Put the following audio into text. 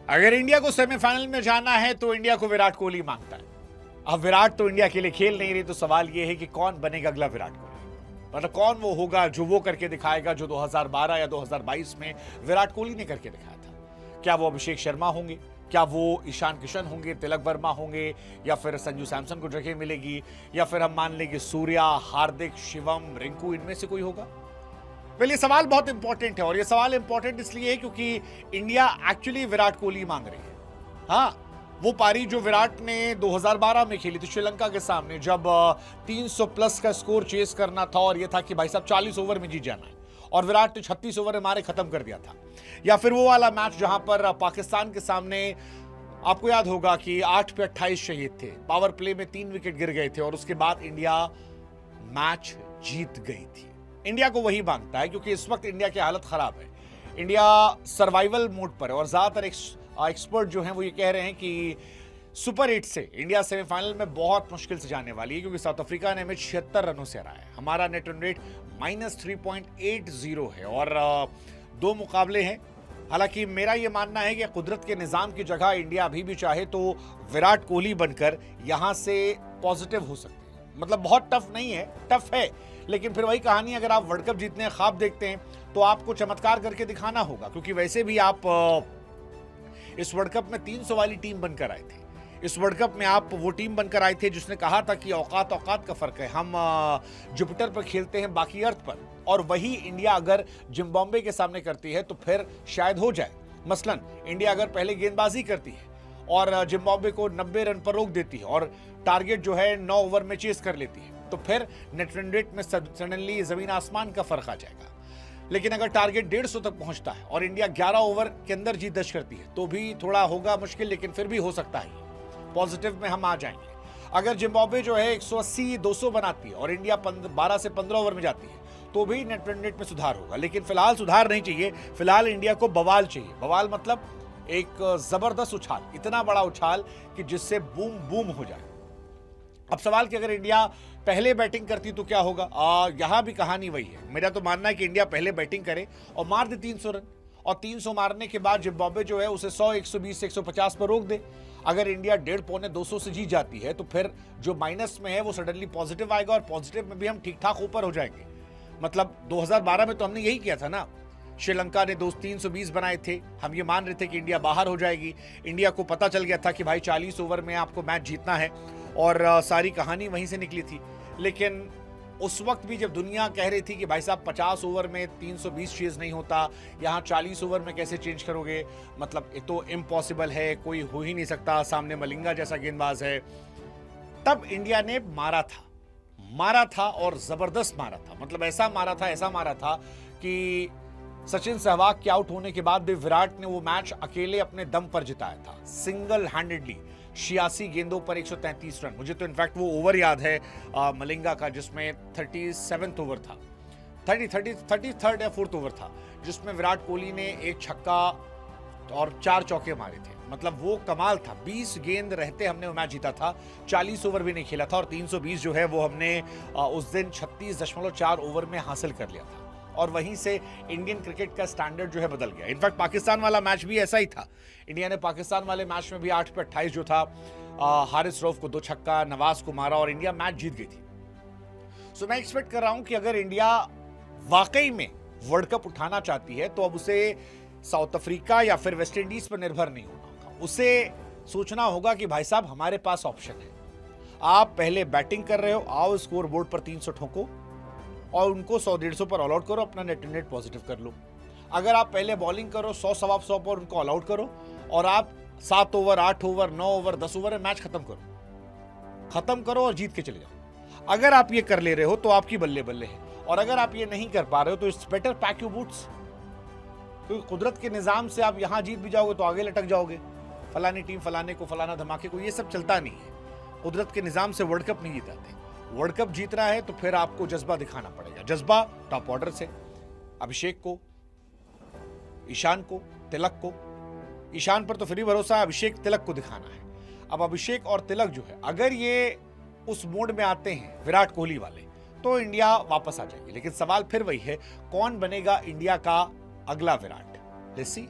अगर इंडिया को सेमीफाइनल में जाना है तो इंडिया को विराट कोहली मांगता है। अब विराट तो इंडिया के लिए खेल नहीं रही, तो सवाल यह है कि कौन बनेगा अगला विराट कोहली। मतलब कौन वो होगा जो वो करके दिखाएगा जो 2012 या 2022 में विराट कोहली ने करके दिखाया था। क्या वो अभिषेक शर्मा होंगे, क्या वो ईशान किशन होंगे, तिलक वर्मा होंगे, या फिर संजू सैमसन को जगह मिलेगी, या फिर हम मान लेंगे सूर्या, हार्दिक, शिवम, रिंकू, इनमें से कोई होगा। ये सवाल बहुत इंपॉर्टेंट है, और ये सवाल इंपॉर्टेंट इसलिए है क्योंकि इंडिया एक्चुअली विराट कोहली मांग रही है। हाँ, वो पारी जो विराट ने 2012 में खेली थी श्रीलंका के सामने, जब 300 प्लस का स्कोर चेस करना था और ये था कि भाई साहब 40 ओवर में जीत जाना है, और विराट ने 36 ओवर में मारे खत्म कर दिया था। या फिर वो वाला मैच जहां पर पाकिस्तान के सामने आपको याद होगा कि 8 पे 28 शहीद थे, पावर प्ले में 3 विकेट गिर गए थे, और उसके बाद इंडिया मैच जीत गई थी। इंडिया को वही मांगता है क्योंकि इस वक्त इंडिया की हालत खराब है। इंडिया सर्वाइवल मोड पर है, और ज्यादातर एक्सपर्ट जो हैं वो ये कह रहे हैं कि सुपर 8 से इंडिया सेमीफाइनल में बहुत मुश्किल से जाने वाली है, क्योंकि साउथ अफ्रीका ने हमें 76 रनों से हराया है। हमारा नेट रन रेट -3.80 है, और 2 मुकाबले हैं। हालांकि मेरा यह मानना है कि कुदरत के निजाम की जगह इंडिया अभी भी चाहे तो विराट कोहली बनकर यहां से पॉजिटिव हो सकती है। मतलब बहुत टफ नहीं है, टफ है, लेकिन फिर वही कहानी, अगर आप वर्ल्ड कप जीतने का ख्वाब देखते हैं तो आपको चमत्कार करके दिखाना होगा, क्योंकि वैसे भी आप इस वर्ल्ड कप में 300 वाली टीम बनकर आए थे। इस वर्ल्ड कप में आप वो टीम बनकर आए थे जिसने कहा था कि औकात औकात का फर्क है, हम जुपिटर पर खेलते हैं बाकी अर्थ पर। और वही इंडिया अगर जिम्बाब्वे के सामने करती है तो फिर शायद हो जाए। मसलन इंडिया अगर पहले गेंदबाजी करती है और जिम्बाब्वे को 90 रन पर रोक देती है, और टारगेट जो है 9 ओवर में चेस कर लेती है, तो फिर नेट रन रेट में सडनली जमीन आसमान का फर्क आ जाएगा। लेकिन अगर टारगेट 150 तक पहुंचता है और इंडिया 11 ओवर के अंदर जीत दर्ज करती है तो भी थोड़ा होगा मुश्किल, लेकिन फिर भी हो सकता है, पॉजिटिव में हम आ जाएंगे। अगर जिम्बाब्वे जो है 180-200 बनाती है और इंडिया 12 से 15 ओवर में जाती है तो भी नेट रन रेट में सुधार होगा। लेकिन फिलहाल सुधार नहीं चाहिए, फिलहाल इंडिया को बवाल चाहिए। बवाल मतलब एक जबरदस्त उछाल, इतना बड़ा उछाल कि जिससे बूम बूम हो जाए। अब सवाल कि अगर इंडिया पहले बैटिंग करती तो क्या होगा। यहां भी कहानी वही है। मेरा तो मानना है कि इंडिया पहले बैटिंग करे और मार दे 300 रन, और 300 मारने के बाद जिम्बाब्वे जो है उसे 100, 120, 150 पर रोक दे। अगर इंडिया 150, पौने 200 से जीत जाती है तो फिर जो माइनस में है वो सडनली पॉजिटिव आएगा, और पॉजिटिव में भी हम ठीक ठाक ऊपर हो जाएंगे। मतलब 2012 में तो हमने यही किया था ना, श्रीलंका ने 320 बनाए थे, हम ये मान रहे थे कि इंडिया बाहर हो जाएगी। इंडिया को पता चल गया था कि भाई 40 ओवर में आपको मैच जीतना है, और सारी कहानी वहीं से निकली थी। लेकिन उस वक्त भी जब दुनिया कह रही थी कि भाई साहब 50 ओवर में 320 चेज नहीं होता, यहाँ 40 ओवर में कैसे चेंज करोगे, मतलब ये तो इम्पॉसिबल है, कोई हो ही नहीं सकता, सामने मलिंगा जैसा गेंदबाज है। तब इंडिया ने मारा था और जबरदस्त मारा था। मतलब ऐसा मारा था कि सचिन सहवाग के आउट होने के बाद भी विराट ने वो मैच अकेले अपने दम पर जिताया था, सिंगल हैंडेडली 86 गेंदों पर 133 रन। मुझे तो इनफैक्ट वो ओवर याद है मलिंगा का, जिसमें 37th ओवर था, 33rd या 4th ओवर था, जिसमें विराट कोहली ने एक छक्का और 4 चौके मारे थे। मतलब वो कमाल था। 20 गेंद रहते हमने वो मैच जीता था, 40 ओवर भी नहीं खेला था, और 320 जो है वो हमने उस दिन 36.4 ओवर में हासिल कर लिया था। और वहीं से इंडियन क्रिकेट का स्टैंडर्ड जो है बदल गया। इनफैक्ट पाकिस्तान वाला मैच भी ऐसा ही था। इंडिया ने पाकिस्तान वाले मैच में भी 8 पे 28 जो था, हारिस रऊफ को 2 छक्का, नवाज को मारा, और इंडिया मैच जीत गई थी। सो मैं एक्सपेक्ट कर रहा हूं कि अगर इंडिया वाकई में वर्ल्ड कप उठाना चाहती है तो अब उसे साउथ अफ्रीका या फिर वेस्ट इंडीज पर निर्भर नहीं होना होगा। उसे सोचना होगा कि भाई साहब हमारे पास ऑप्शन है। आप पहले बैटिंग कर रहे हो, आओ स्कोर बोर्ड पर 300 ठोको और उनको 100-150 पर ऑल आउट करो, अपना नेट रन रेट पॉजिटिव कर लो। अगर आप पहले बॉलिंग करो 100-125 पर उनको ऑल आउट करो, और आप 7 ओवर, 8 ओवर, 9 ओवर, 10 ओवर में मैच खत्म करो और जीत के चले जाओ। अगर आप ये कर ले रहे हो तो आपकी बल्ले बल्ले है, और अगर आप ये नहीं कर पा रहे हो तो it's better pack your boots, क्योंकि कुदरत के निजाम से आप यहां जीत भी जाओगे तो आगे लटक जाओगे। फलानी टीम फलाने को, फलाना धमाके को, ये सब चलता नहीं है। कुदरत के निजाम से वर्ल्ड कप नहीं जीताते। वर्ल्ड कप जीतना है तो फिर आपको जज्बा दिखाना पड़ेगा। जज्बा टॉप ऑर्डर से अभिषेक को, ईशान को, तिलक को। ईशान पर तो फिर भी भरोसा है, अभिषेक तिलक को दिखाना है। अब अभिषेक और तिलक जो है अगर ये उस मोड में आते हैं विराट कोहली वाले, तो इंडिया वापस आ जाएगी। लेकिन सवाल फिर वही है, कौन बनेगा इंडिया का अगला विराट। Let's see.